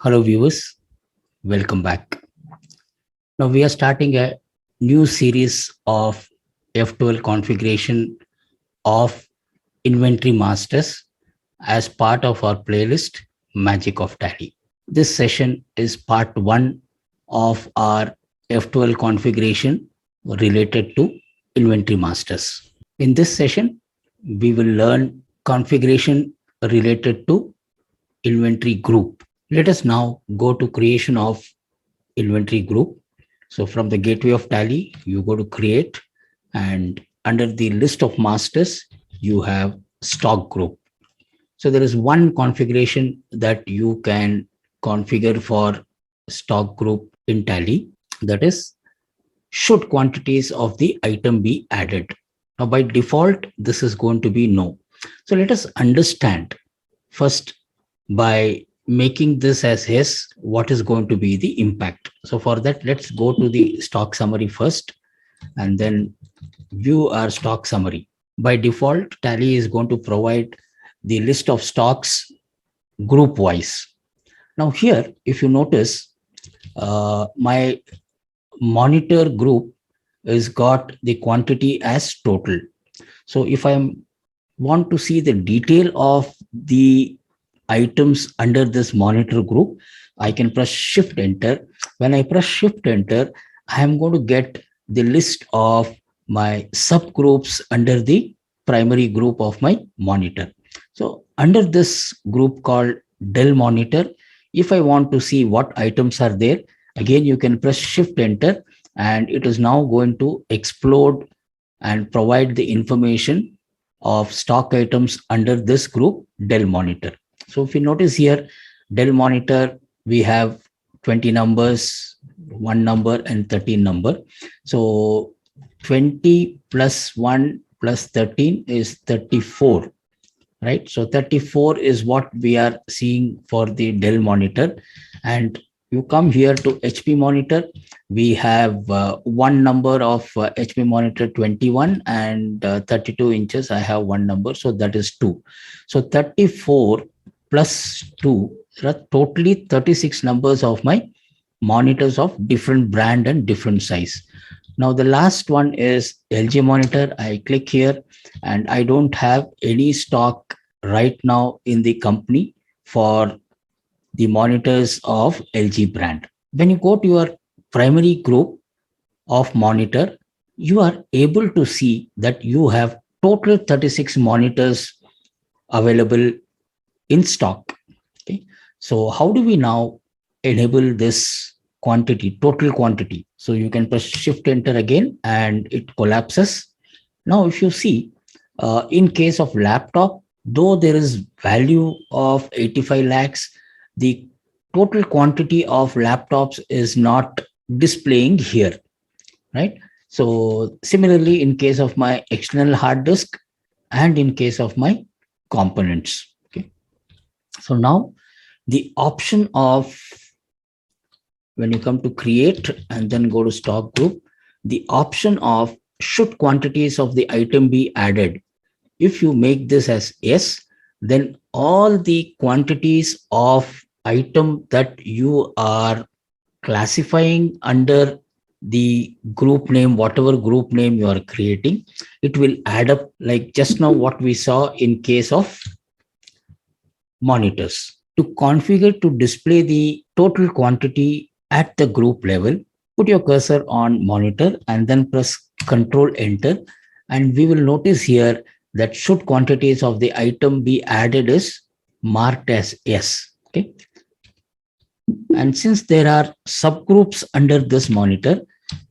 Hello viewers, welcome back. Now we are starting a new series of F12 configuration of inventory masters as part of our playlist Magic of Tally. This session is part 1 of our F12 configuration related to inventory masters. In this session, we will learn configuration related to inventory group. Let us now go to creation of inventory group. So from the gateway of Tally, you go to create, and under the list of masters, you have stock group. So there is one configuration that you can configure for stock group in Tally, that is, should quantities of the item be added? Now by default, this is going to be no. So let us understand first by making this as yes, what is going to be the impact. So for that, let's go to the stock summary first and then view our stock summary. By default, Tally is going to provide the list of stocks group wise. Now here, if you notice, my monitor group is got the quantity as total. So if I want to see the detail of the items under this monitor group, I can press shift enter. When I press shift enter, I am going to get the list of my subgroups under the primary group of my monitor. So under this group called Dell monitor, if I want to see what items are there, again you can press shift enter and it is now going to explode and provide the information of stock items under this group Dell monitor. So if you notice here, Dell monitor, we have 20 numbers, 1 number and 13 number. So 20 plus 1 plus 13 is 34, right? So 34 is what we are seeing for the Dell monitor. And you come here to HP monitor, we have one number of HP monitor 21 and 32 inches. I have one number, so that is 2. So 34 plus 2, there are totally 36 numbers of my monitors of different brand and different size. Now the last one is LG monitor. I click here and I don't have any stock right now in the company for the monitors of LG brand. When you go to your primary group of monitor, you are able to see that you have total 36 monitors available in stock. Okay. So how do we now enable this quantity, total quantity? So you can press shift enter again and it collapses. Now, if you see, in case of laptop, though there is value of 85 lakhs, the total quantity of laptops is not displaying here, right? So similarly, in case of my external hard disk and in case of my components. Okay. So now the option of when you come to create and then go to stock group, the option of should quantities of the item be added. If you make this as yes, then all the quantities of item that you are classifying under the group name, whatever group name you are creating, it will add up like just now what we saw in case of monitors. To configure to display the total quantity at the group level, put your cursor on monitor and then press Control Enter. And we will notice here that should quantities of the item be added is marked as yes. Okay. And since there are subgroups under this monitor,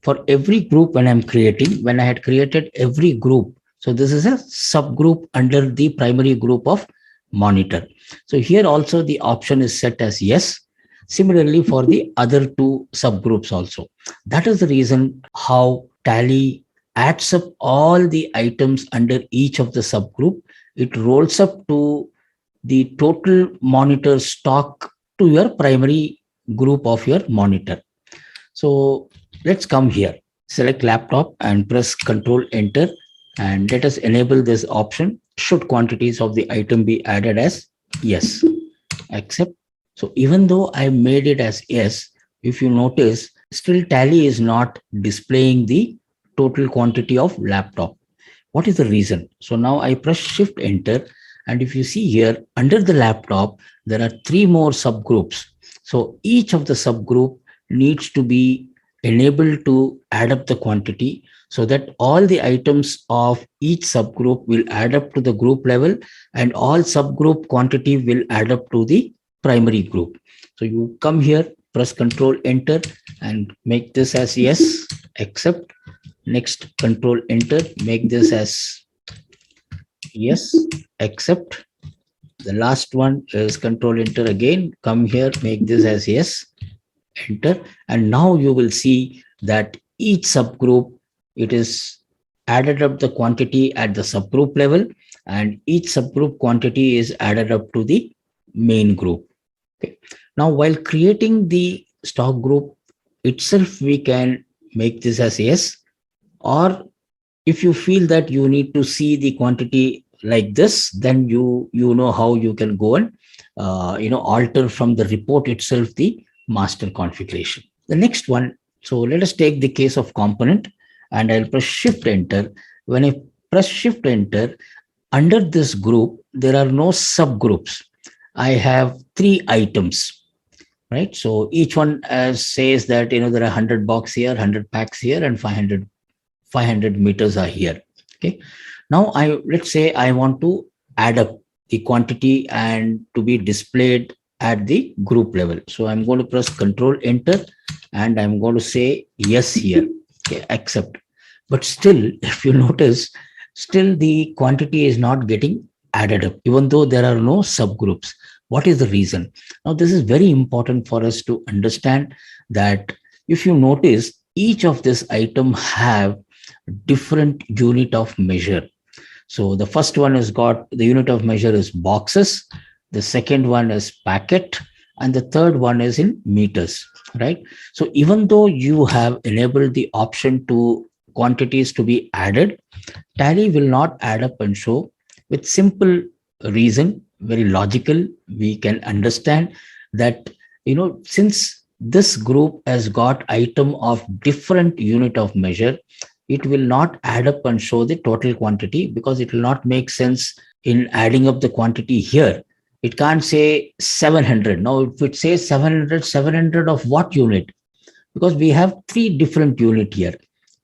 for every group when I'm creating, when I had created every group, so this is a subgroup under the primary group of monitor. So here also the option is set as yes. Similarly for the other two subgroups also. That is the reason how Tally adds up all the items under each of the subgroup. It rolls up to the total monitor stock to your primary group of your monitor. So let's come here, select laptop and press Control Enter and let us enable this option. Should quantities of the item be added as yes, accept. So even though I made it as yes, if you notice, still Tally is not displaying the total quantity of laptop. What is the reason? So now I press Shift Enter, and if you see here under the laptop, there are three more subgroups. So each of the subgroup needs to be enabled to add up the quantity so that all the items of each subgroup will add up to the group level and all subgroup quantity will add up to the primary group. So you come here, press Control Enter and make this as yes, accept. Next, Control Enter, make this as yes, accept. The last one is Control Enter again. Come here, make this as yes, enter. And now you will see that each subgroup, it is added up the quantity at the subgroup level, and each subgroup quantity is added up to the main group. Okay. Now, while creating the stock group itself, we can make this as yes, or if you feel that you need to see the quantity like this, then you know how you can go and alter from the report itself the master configuration. The next one, so let us take the case of component, and I'll press Shift Enter. When I press Shift Enter, under this group there are no subgroups. I have three items, right? So each one says that there are 100 box here, 100 packs here, and 500 meters are here. Okay. Now let's say I want to add up the quantity and to be displayed at the group level. So I'm going to press Control Enter and I'm going to say yes here. Okay, accept. But still, if you notice, still the quantity is not getting added up, even though there are no subgroups. What is the reason? Now, this is very important for us to understand that if you notice, each of this item have different unit of measure. So the first one has got the unit of measure is boxes, the second one is packet, and the third one is in meters, right? So even though you have enabled the option to quantities to be added, Tally will not add up and show with simple reason, very logical. We can understand that, since this group has got item of different unit of measure, it will not add up and show the total quantity because it will not make sense in adding up the quantity here. It can't say 700. Now, if it says 700, 700 of what unit? Because we have three different unit here,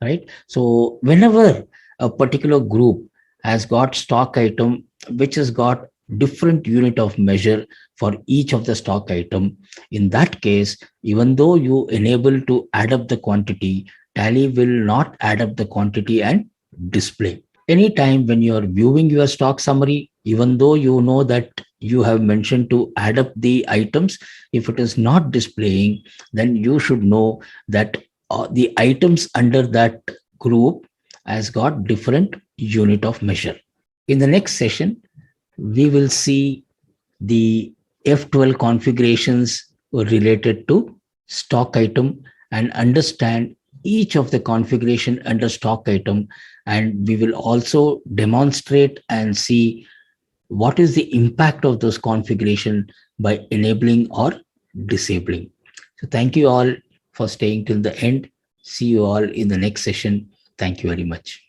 right? So whenever a particular group has got stock item, which has got different unit of measure for each of the stock item, in that case, even though you enable to add up the quantity, Tally will not add up the quantity and display. Anytime when you are viewing your stock summary, even though you know that you have mentioned to add up the items, if it is not displaying, then you should know that the items under that group has got different unit of measure. In the next session, we will see the F12 configurations related to stock item and understand each of the configuration under stock item, and we will also demonstrate and see what is the impact of those configuration by enabling or disabling. So thank you all for staying till the end. See you all in the next session. Thank you very much.